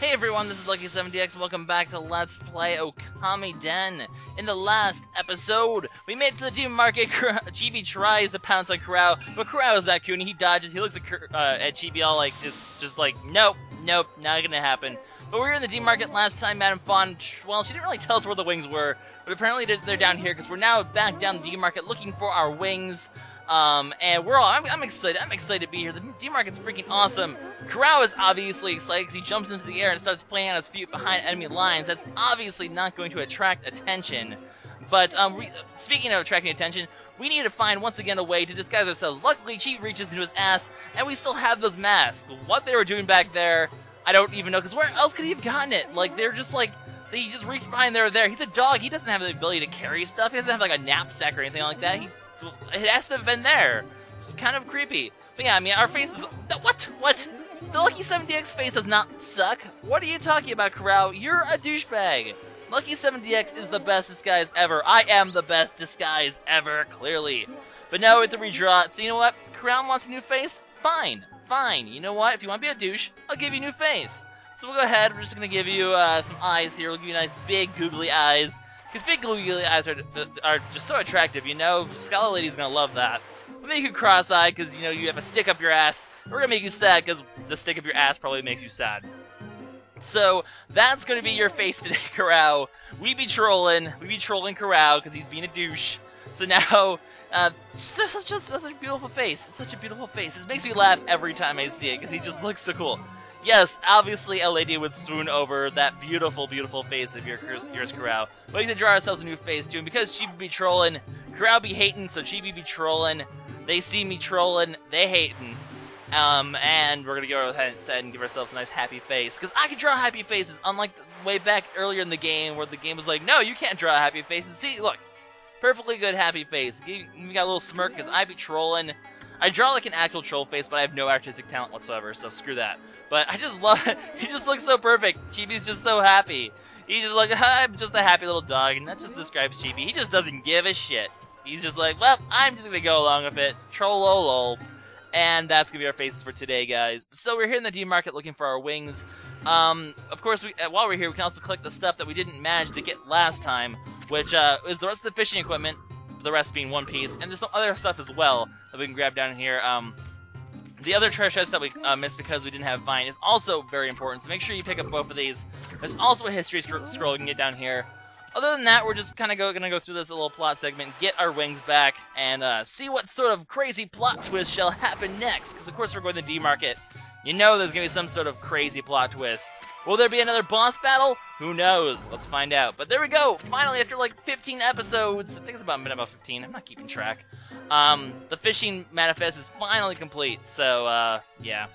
Hey everyone, this is LuckySevenDX, welcome back to Let's Play Okamiden. In the last episode, we made it to the demon market. Chibi tries to pounce on Kurow, but Kurow is that cool and he dodges. He looks at Chibi all like, just like, nope, not gonna happen. But we were in the demon market last time. Madame Fawn, well, she didn't really tell us where the wings were, but apparently they're down here, because we're now back down the demon market looking for our wings. And I'm excited. I'm excited to be here. The demon market's freaking awesome. Kurow is obviously excited because he jumps into the air and starts playing on his feet behind enemy lines. That's obviously not going to attract attention. But speaking of attracting attention, we need to find once again a way to disguise ourselves. Luckily, Chibi reaches into his ass, and we still have those masks. What they were doing back there, I don't even know. Because where else could he have gotten it? Like they just reached behind there. He's a dog. He doesn't have the ability to carry stuff. He doesn't have like a knapsack or anything like that. It has to have been there. It's kind of creepy. But yeah, I mean, our faces... What? The LuckySevenDX face does not suck. What are you talking about, Kurow? You're a douchebag. LuckySevenDX is the best disguise ever. I am the best disguise ever, clearly. But now we have to redraw it. So you know what? Kurow wants a new face? Fine. You know what? If you want to be a douche, I'll give you a new face. So we'll go ahead. We're just going to give you some eyes here. We'll give you nice big googly eyes. Because big googly eyes are just so attractive, you know? Scholar Lady's gonna love that. We'll make you cross-eyed because, you know, you have a stick up your ass. We're gonna make you sad because the stick up your ass probably makes you sad. So, that's gonna be your face today, Kurow. We be trolling Kurow because he's being a douche. So now, such a beautiful face. It's such a beautiful face. This makes me laugh every time I see it because he just looks so cool. Yes, obviously a lady would swoon over that beautiful, beautiful face of yours, Kurow. But we need to draw ourselves a new face too, and because Chibi be trolling, Kurow be hating, so Chibi be trolling. They see me trolling, they hating. And we're gonna go ahead and give ourselves a nice happy face, because I can draw happy faces, unlike way back earlier in the game, where the game was like, no, you can't draw happy faces. See, look, perfectly good happy face. We got a little smirk because I be trolling. I draw like an actual troll face, but I have no artistic talent whatsoever, so screw that. But I just love it. He just looks so perfect. Chibi's just so happy. He's just like, I'm just a happy little dog, and that just describes Chibi. He just doesn't give a shit. He's just like, well, I'm just gonna go along with it. Troll-lol. And that's gonna be our faces for today, guys. So we're here in the demon market looking for our wings. Of course, while we're here, we can also collect the stuff that we didn't manage to get last time, which is the rest of the fishing equipment. The rest being one piece, and there's some other stuff as well that we can grab down here. The other treasure chest that we missed because we didn't have Vine is also very important, so make sure you pick up both of these. There's also a history scroll you can get down here. Other than that, we're just kind of going to go through this little plot segment, get our wings back, and see what sort of crazy plot twist shall happen next, because of course we're going to the D-Market. You know there's going to be some sort of crazy plot twist. Will there be another boss battle? Who knows? Let's find out. But there we go! Finally, after like 15 episodes, I think it's about 15, I'm not keeping track. The fishing manifest is finally complete, so, yeah.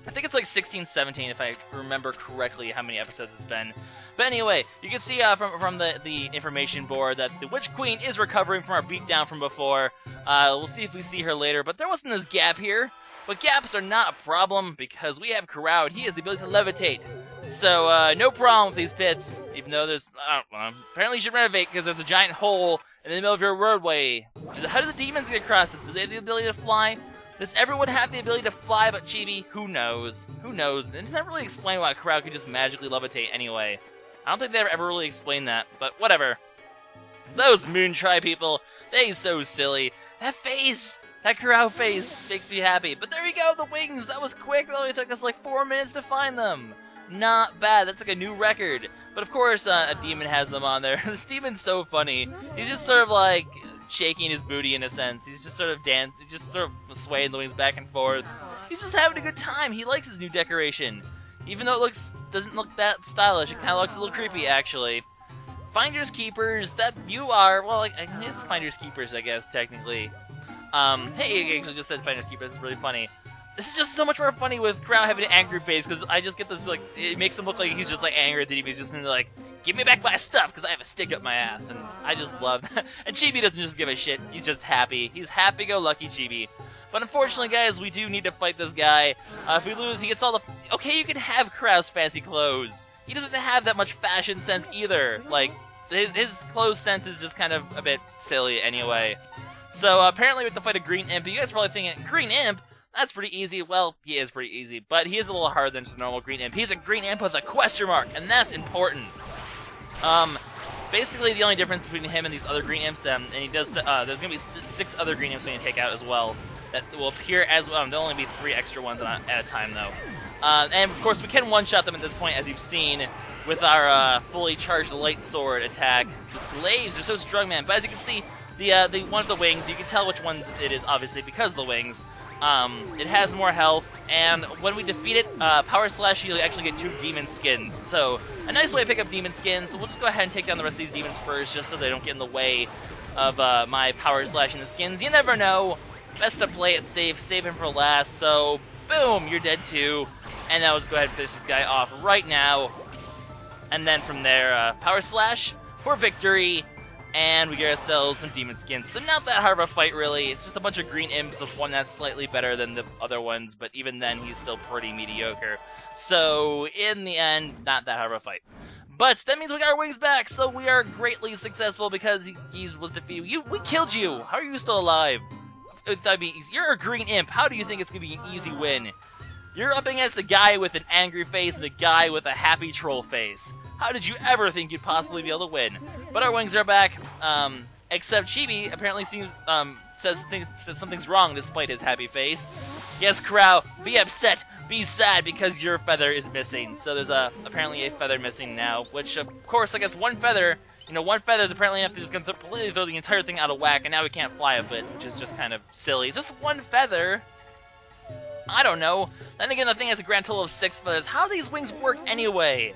I think it's like 16, 17 if I remember correctly how many episodes it's been. But anyway, you can see from the information board that the Witch Queen is recovering from our beatdown from before. We'll see if we see her later, but there wasn't this gap here. But gaps are not a problem because we have Kurow and he has the ability to levitate. So, no problem with these pits, even though there's, I don't know, apparently you should renovate because there's a giant hole in the middle of your roadway. How do the demons get across this? Do they have the ability to fly? Does everyone have the ability to fly but Chibi? Who knows? Who knows? And it doesn't really explain why Kurow could just magically levitate anyway. I don't think they ever really explained that, but whatever. Those Moon Tribe people, they so silly. That face! That Kurow face makes me happy. But there you go, the wings! That was quick! It only took us like 4 minutes to find them! Not bad, that's like a new record. But of course, a demon has them on there. This demon's so funny. He's just sort of like shaking his booty in a sense. He's just sort of swaying the wings back and forth. He's just having a good time. He likes his new decoration. Even though it doesn't look that stylish, it kind of looks a little creepy actually. Finders Keepers, that you are, well, I guess Finders Keepers, I guess, technically. Hey, I actually just said Finders Keepers, it's really funny. This is just so much more funny with Kurow having an angry face, because I just get this, like, it makes him look like he's just, like, angry at the demon. He's just like, give me back my stuff, because I have a stick up my ass, and I just love that. And Chibi doesn't just give a shit, he's just happy. He's happy-go-lucky Chibi. But unfortunately, guys, we do need to fight this guy. If we lose, he gets all the... Okay, you can have Kurow's fancy clothes. He doesn't have that much fashion sense either. Like, his clothes sense is just kind of a bit silly anyway. So, apparently we have to fight a green imp. You guys are probably thinking, green imp? That's pretty easy. Well, he is pretty easy, but he is a little harder than just a normal green imp. He's a green imp with a question mark, and that's important. Basically, the only difference between him and these other green imps, and he does, there's going to be 6 other green imps we need to take out as well that will appear as well. There'll only be 3 extra ones at a time, though. And, of course, we can one-shot them at this point, as you've seen, with our fully charged light sword attack. These glaives are so strong, man. But as you can see, the one of the wings, you can tell which ones it is, obviously, because of the wings. It has more health, and when we defeat it, Power Slash, you actually get 2 demon skins. So, a nice way to pick up demon skins. So we'll just go ahead and take down the rest of these demons first, just so they don't get in the way of my Power Slash and the skins. You never know. Best to play it safe, save him for last. So, boom, you're dead too. And now let's go ahead and finish this guy off right now. And then from there, Power Slash for victory. And we get ourselves some demon skins. So not that hard of a fight, really. It's just a bunch of green imps with one that's slightly better than the other ones, but even then, he's still pretty mediocre. So, in the end, not that hard of a fight. But that means we got our wings back, so we are greatly successful because he was defeated. We killed you! How are you still alive? That'd be easy. You're a green imp. How do you think it's going to be an easy win? You're up against a guy with an angry face and a guy with a happy troll face. How did you ever think you'd possibly be able to win? But our wings are back, except Chibi apparently says something's wrong despite his happy face. Yes, Kurow, be upset, be sad because your feather is missing. So there's apparently a feather missing now, which of course I guess one feather is apparently enough to just completely throw the entire thing out of whack, and now we can't fly with it, which is just kind of silly. Just one feather? I don't know. Then again, the thing has a grand total of 6 feathers. How do these wings work anyway?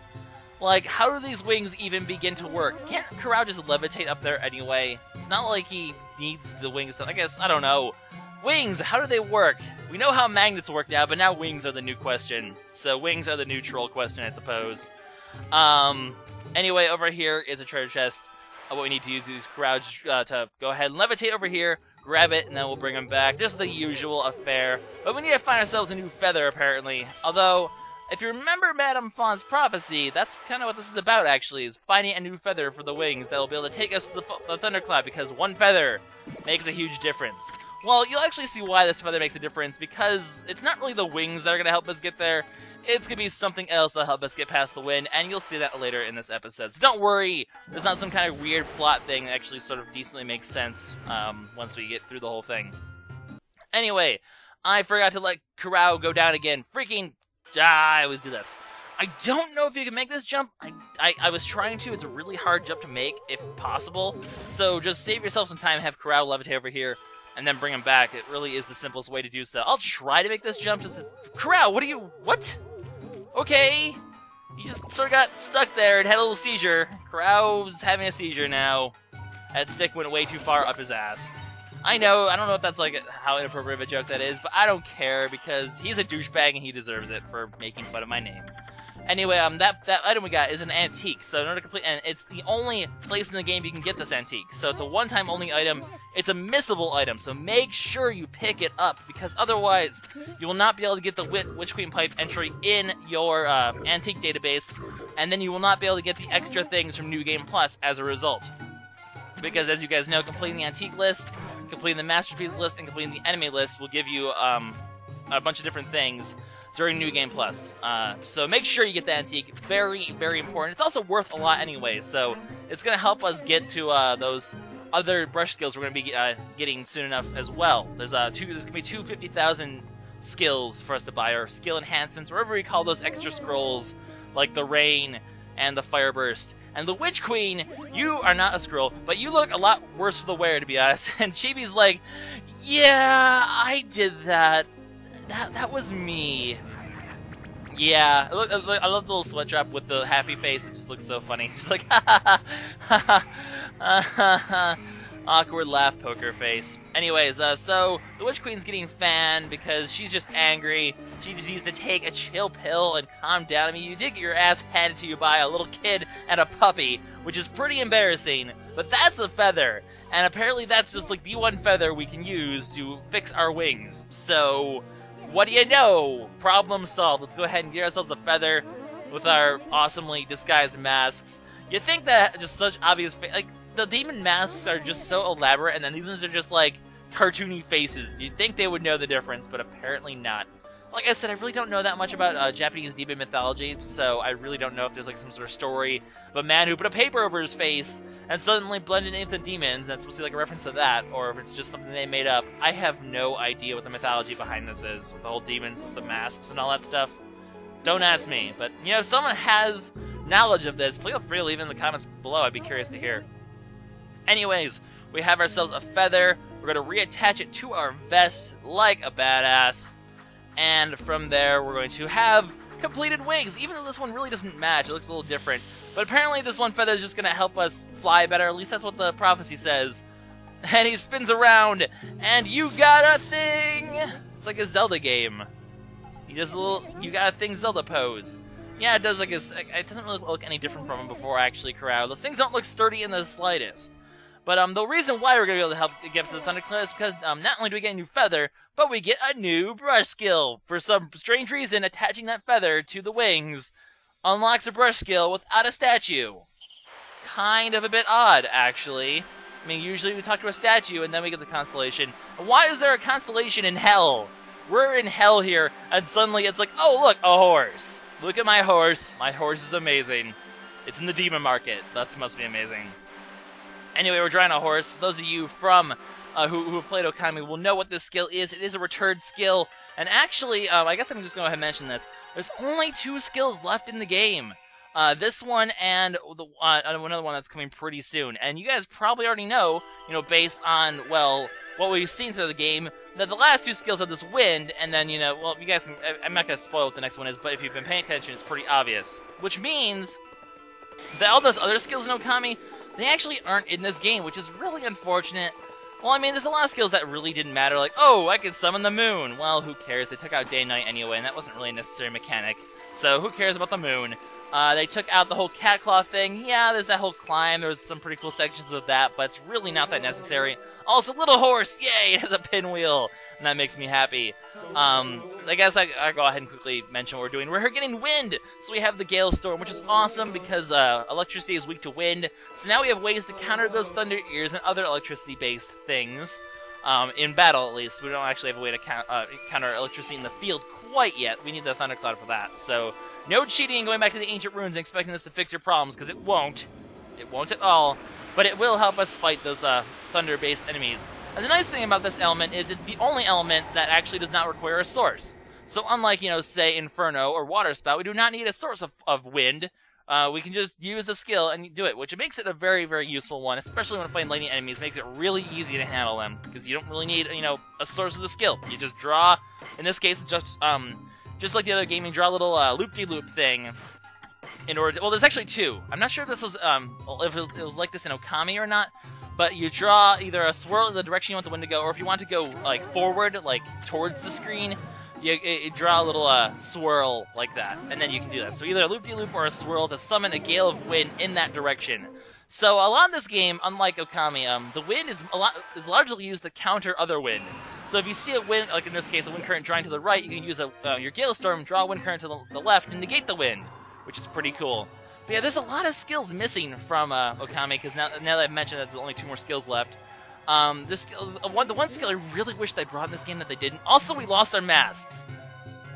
Like, how do these wings even begin to work? Can't Kurow just levitate up there anyway? It's not like he needs the wings to, I guess, I don't know. Wings, how do they work? We know how magnets work now, but now wings are the new question. So wings are the new troll question, I suppose. Anyway, over here is a treasure chest. What we need to use is Kurow to go ahead and levitate over here, grab it, and then we'll bring him back. Just the usual affair. But we need to find ourselves a new feather, apparently. Although, if you remember Madame Fawn's prophecy, that's kind of what this is about, actually, is finding a new feather for the wings that will be able to take us to the Thundercloud, because one feather makes a huge difference. Well, you'll actually see why this feather makes a difference, because it's not really the wings that are going to help us get there. It's going to be something else that'll help us get past the wind, and you'll see that later in this episode. So don't worry, there's not some kind of weird plot thing that actually sort of decently makes sense once we get through the whole thing. Anyway, I forgot to let Kurow go down again. Freaking... I always do this. I don't know if you can make this jump. I was trying to. It's a really hard jump to make, if possible. So just save yourself some time, have Kurow levitate over here, and then bring him back. It really is the simplest way to do so. I'll try to make this jump. Kurow, what? Okay. You just sort of got stuck there and had a little seizure. Kurow's having a seizure now. That stick went way too far up his ass. I know, I don't know if that's like how inappropriate of a joke that is, but I don't care because he's a douchebag and he deserves it for making fun of my name. Anyway, that item we got is an antique, so in order to complete, and it's the only place in the game you can get this antique. So it's a one-time only item. It's a missable item, so make sure you pick it up because otherwise you will not be able to get the Witch Queen Pipe entry in your antique database, and then you will not be able to get the extra things from New Game Plus as a result. Because as you guys know, completing the antique list, completing the masterpiece list, and completing the enemy list will give you a bunch of different things during New Game Plus. So make sure you get the antique. Very, very important. It's also worth a lot anyway, so it's going to help us get to those other brush skills we're going to be getting soon enough as well. There's going to be 250,000 skills for us to buy, or skill enhancements, wherever we call those extra scrolls, like the Rain and the Fire Burst. And the Witch Queen, you are not a scroll, but you look a lot worse for the wear, to be honest. And Chibi's like, yeah, I did that. That was me. Yeah, I love the little sweat drop with the happy face. It just looks so funny. Just like, ha ha ha ha ha. Awkward laugh poker face. Anyways, so the Witch Queen's getting fanned because she's just angry. She just needs to take a chill pill and calm down. I mean, you did get your ass handed to you by a little kid and a puppy, which is pretty embarrassing, but that's a feather. And apparently that's just like the one feather we can use to fix our wings. So, what do you know? Problem solved. Let's go ahead and get ourselves a feather with our awesomely disguised masks. You think that just such obvious, like, the demon masks are just so elaborate, and then these ones are just like cartoony faces. You'd think they would know the difference, but apparently not. Like I said, I really don't know that much about Japanese demon mythology, so I really don't know if there's like some sort of story of a man who put a paper over his face and suddenly blended in with the demons, and that's supposed to be like a reference to that, or if it's just something they made up. I have no idea what the mythology behind this is, with the whole demons, with the masks and all that stuff. Don't ask me, but you know, if someone has knowledge of this, feel free to leave it in the comments below. I'd be curious to hear. Anyways, we have ourselves a feather. We're going to reattach it to our vest like a badass. And from there, we're going to have completed wings, even though this one really doesn't match. It looks a little different. But apparently this one feather is just going to help us fly better. At least that's what the prophecy says. And he spins around, and you got a thing! It's like a Zelda game. He does a little, you got a thing Zelda pose. Yeah, it does like it doesn't really look any different from him before, actually, Kurow. Those things don't look sturdy in the slightest. But the reason why we're going to be able to help get up to the Thundercloud is because not only do we get a new feather, but we get a new brush skill. For some strange reason, attaching that feather to the wings unlocks a brush skill without a statue. Kind of a bit odd, actually. I mean, usually we talk to a statue and then we get the constellation. Why is there a constellation in hell? We're in hell here, and suddenly it's like, oh look, a horse. Look at my horse. My horse is amazing. It's in the demon market, thus it must be amazing. Anyway, we're drawing a horse. For those of you from who have played Okami will know what this skill is. It is a return skill. And actually, I guess I'm just going to go ahead and mention this. There's only 2 skills left in the game. This one and another one that's coming pretty soon. And you guys probably already know, you know, based on, well, what we've seen through the game, that the last 2 skills are this wind, and then, you know, well, you guys can, I'm not going to spoil what the next one is, but if you've been paying attention, it's pretty obvious. Which means that all those other skills in Okami, they actually aren't in this game, which is really unfortunate. Well, I mean, there's a lot of skills that really didn't matter, like, oh, I can summon the moon. Well, who cares? They took out day and night anyway, and that wasn't really a necessary mechanic. So, who cares about the moon? They took out the whole cat claw thing. Yeah, there's that whole climb. There's some pretty cool sections of that, but it's really not that necessary. Also, little horse! Yay! It has a pinwheel, and that makes me happy. I guess I go ahead and quickly mention what we're doing. We're getting wind! So we have the Galestorm, which is awesome because electricity is weak to wind. So now we have ways to counter those thunder ears and other electricity-based things. In battle, at least. We don't actually have a way to counter electricity in the field quite yet. We need the Thundercloud for that. So, no cheating going back to the ancient runes and expecting this to fix your problems, because it won't. It won't at all. But it will help us fight those thunder-based enemies. And the nice thing about this element is it's the only element that actually does not require a source. So unlike, you know, say Inferno or Water Spout, we do not need a source of wind. We can just use the skill and do it, which makes it a very, very useful one, especially when fighting lightning enemies. It makes it really easy to handle them, because you don't really need, you know, a source of the skill. You just draw, in this case, just like the other game, you draw a little loop-de-loop thing in order to, well, there's actually 2. I'm not sure if this was, if it was like this in Okami or not, but you draw either a swirl in the direction you want the wind to go, or if you want to go, like, forward, like, towards the screen, you draw a little swirl like that, and then you can do that. So either a loop-de-loop or a swirl to summon a gale of wind in that direction. So a lot of this game, unlike Okami, the wind is largely used to counter other wind. So if you see a wind, like in this case, a wind current drawing to the right, you can use your Galestorm, draw a wind current to the left, and negate the wind, which is pretty cool. But yeah, there's a lot of skills missing from Okami, because now that I've mentioned that there's only 2 more skills left. The one skill I really wish they brought in this game that they didn't. Also, we lost our masks.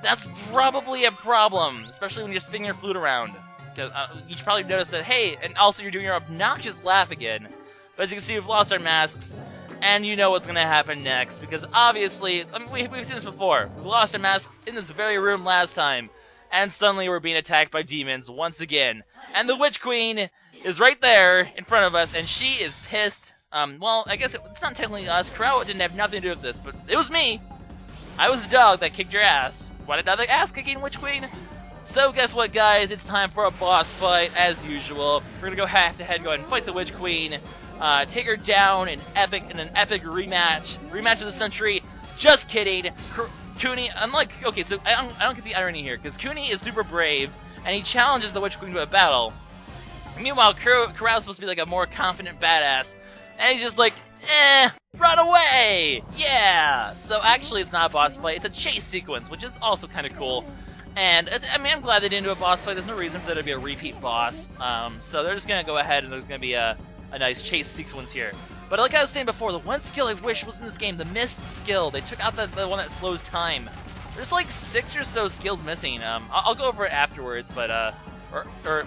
That's probably a problem, especially when you're spinning your flute around. You probably noticed that, hey, and also you're doing your obnoxious laugh again. But as you can see, we've lost our masks, and you know what's going to happen next, because obviously, I mean, we've seen this before. We lost our masks in this very room last time, and suddenly we're being attacked by demons once again. And the Witch Queen is right there in front of us, and she is pissed. Well, I guess it's not technically us. Kurow didn't have nothing to do with this, but it was me. I was the dog that kicked your ass. What another ass-kicking Witch Queen? So guess what, guys? It's time for a boss fight, as usual. We're gonna go head-to-head, go ahead and fight the Witch Queen. Take her down in an epic rematch. Rematch of the century. Just kidding. Kuni, okay, so I don't get the irony here, because Kuni is super brave, and he challenges the Witch Queen to a battle. Meanwhile, Kurow's supposed to be like a more confident badass. And he's just like, run away! Yeah! So actually it's not a boss fight, it's a chase sequence, which is also kind of cool. And, I mean, I'm glad they didn't do a boss fight, there's no reason for there to be a repeat boss. So they're just going to go ahead and there's going to be a nice chase sequence here. But like I was saying before, the one skill I wish was in this game, the mist skill. They took out the one that slows time. There's like 6 or so skills missing. I'll go over it afterwards, but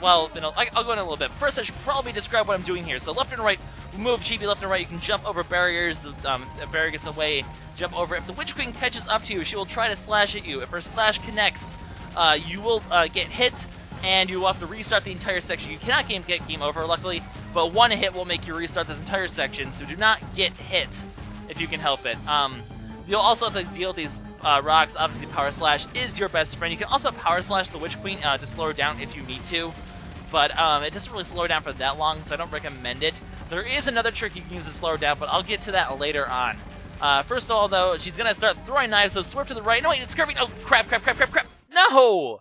well, you know, I'll go in a little bit. First, I should probably describe what I'm doing here. So left and right, move Chibi left and right. You can jump over barriers. If a barrier gets in the way, jump over. If the Witch Queen catches up to you, she will try to slash at you. If her slash connects, you will get hit, and you will have to restart the entire section. You cannot get game over, luckily, but one hit will make you restart this entire section, so do not get hit if you can help it. You'll also have to deal with these rocks. Obviously, Power Slash is your best friend. You can also Power Slash the Witch Queen to slow her down if you need to, but it doesn't really slow her down for that long, so I don't recommend it. There is another trick you can use to slow her down, but I'll get to that later on. First of all, though, she's going to start throwing knives, so swerve to the right. No, wait, it's curving. Oh, crap. No!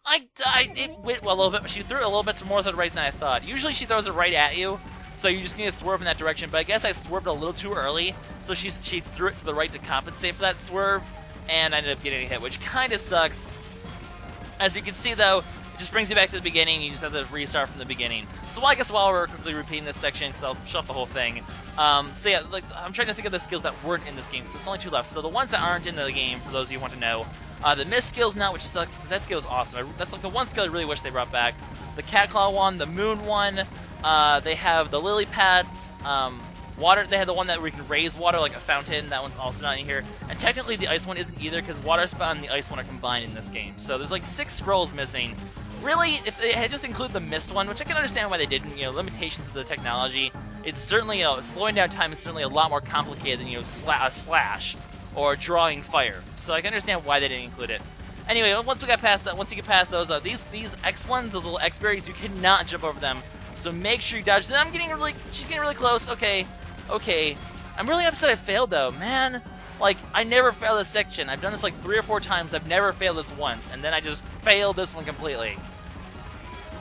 It went well a little bit, but she threw it a little bit more to the right than I thought. Usually she throws it right at you, so you just need to swerve in that direction, but I guess I swerved a little too early, so she threw it to the right to compensate for that swerve, and I ended up getting a hit, which kind of sucks. As you can see, though, it just brings you back to the beginning. You just have to restart from the beginning. So I guess while we're quickly repeating this section, because I'll shut the whole thing. So yeah, like, I'm trying to think of the skills that weren't in this game, so it's only 2 left. So the ones that aren't in the game, for those of you who want to know, the mist skill's not, which sucks, because that skill is awesome. That's like the one skill I really wish they brought back. The cat claw one, the moon one, they have the lily pads, water, they have the one that where you can raise water like a fountain, that one's also not in here. And technically the ice one isn't either, because water spout and the ice one are combined in this game. So there's like 6 scrolls missing. Really, if they had just included the mist one, which I can understand why they didn't, you know, limitations of the technology, it's certainly, you know, slowing down time is certainly a lot more complicated than, you know, a slash or drawing fire. So I can understand why they didn't include it. Anyway, once we got past that, once you get past those, these X ones, those little X berries, you cannot jump over them. So make sure you dodge. And she's getting really close. Okay. I'm really upset I failed though, man. Like, I never fail this section. I've done this like 3 or 4 times. I've never failed this once, and then I just failed this one completely.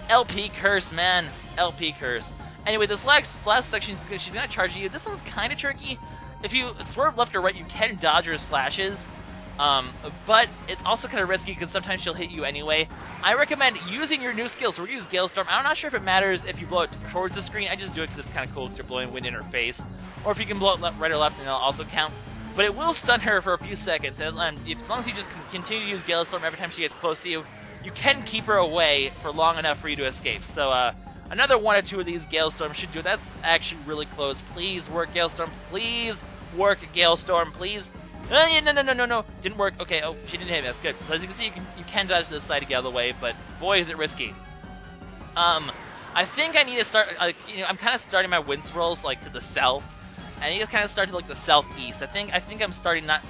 LP curse, man. LP curse. Anyway, this last section, she's gonna charge you. This one's kind of tricky. If you swerve left or right, you can dodge her slashes. But it's also kind of risky because sometimes she'll hit you anyway. I recommend using your new skills. So we're going to use Galestorm. I'm not sure if it matters if you blow it towards the screen. I just do it because it's kind of cool because you're blowing wind in her face. Or if you can blow it right or left, then it'll also count. But it will stun her for a few seconds. As long as you just continue to use Galestorm every time she gets close to you, you can keep her away for long enough for you to escape. So another 1 or 2 of these Galestorm should do it. That's actually really close. Please work Galestorm. Please work Galestorm. Please. No. Didn't work. Okay, oh, she didn't hit me. That's good. So as you can see, you can dodge to the side to get out of the way, but boy, is it risky. I think I need to start, you know, I'm kind of starting my wind swirls, like, to the south. I need to kind of start to, like, the southeast. I think I'm starting not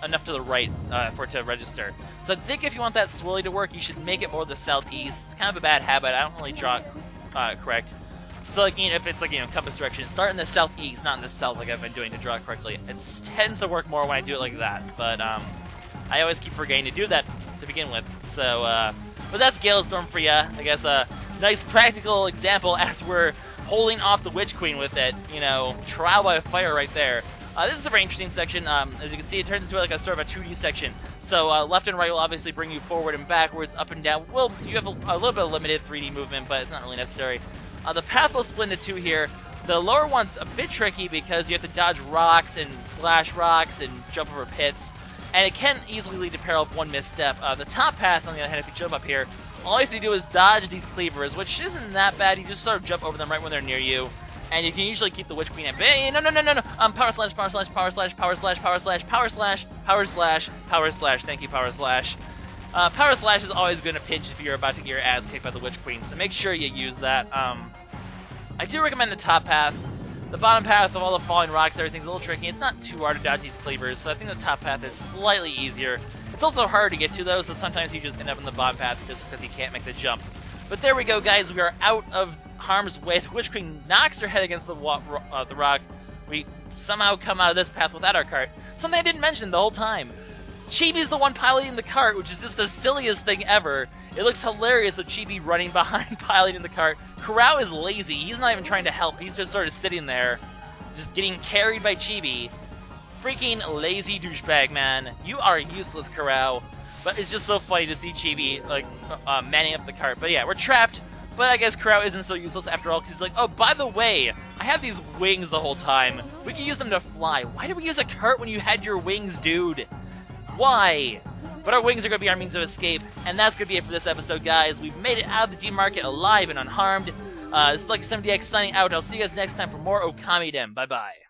enough to the right for it to register. So I think if you want that swirly to work, you should make it more the southeast. It's kind of a bad habit. I don't really draw it correct. So, like, you know, if it's, like, you know, compass direction, start in the southeast, not in the south like I've been doing to draw it correctly. It tends to work more when I do it like that, but, I always keep forgetting to do that to begin with. So, but that's Galestorm for ya. I guess a nice practical example as we're holding off the Witch Queen with it, you know, trial by fire right there. This is a very interesting section. As you can see, it turns into like a sort of a 2D section. So left and right will obviously bring you forward and backwards, up and down. Well, you have a little bit of limited 3D movement, but it's not really necessary. The path will split into 2 here. The lower one's a bit tricky because you have to dodge rocks and slash rocks and jump over pits, and it can easily lead to peril if one misstep. The top path, on the other hand, if you jump up here, all you have to do is dodge these cleavers, which isn't that bad. You just sort of jump over them right when they're near you, and you can usually keep the Witch Queen at bay. No. Power slash, power slash, power slash, power slash, power slash, power slash, power slash, power slash. Thank you, power slash. Power slash is always going to pinch if you're about to get your ass kicked by the Witch Queen, so make sure you use that. I do recommend the top path. The bottom path of all the falling rocks, everything's a little tricky. It's not too hard to dodge these cleavers, so I think the top path is slightly easier. It's also harder to get to, though, so sometimes you just end up in the bottom path just because you can't make the jump. But there we go, guys. We are out of harm's way. The Witch Queen knocks her head against the rock. We somehow come out of this path without our cart. Something I didn't mention the whole time. Chibi's the one piloting the cart, which is just the silliest thing ever. It looks hilarious with Chibi running behind piloting the cart. Kurow is lazy. He's not even trying to help. He's just sort of sitting there, just getting carried by Chibi. Freaking lazy douchebag, man. You are useless, Kurow. But it's just so funny to see Chibi, like, manning up the cart. But yeah, we're trapped But I guess Kurow isn't so useless after all, because he's like, oh, by the way, I have these wings the whole time. We can use them to fly. Why did we use a cart when you had your wings, dude? Why? But our wings are going to be our means of escape, and that's going to be it for this episode, guys. We've made it out of the Demon Market alive and unharmed. This is LuckySevenDX signing out. I'll see you guys next time for more Okamiden. Bye-bye.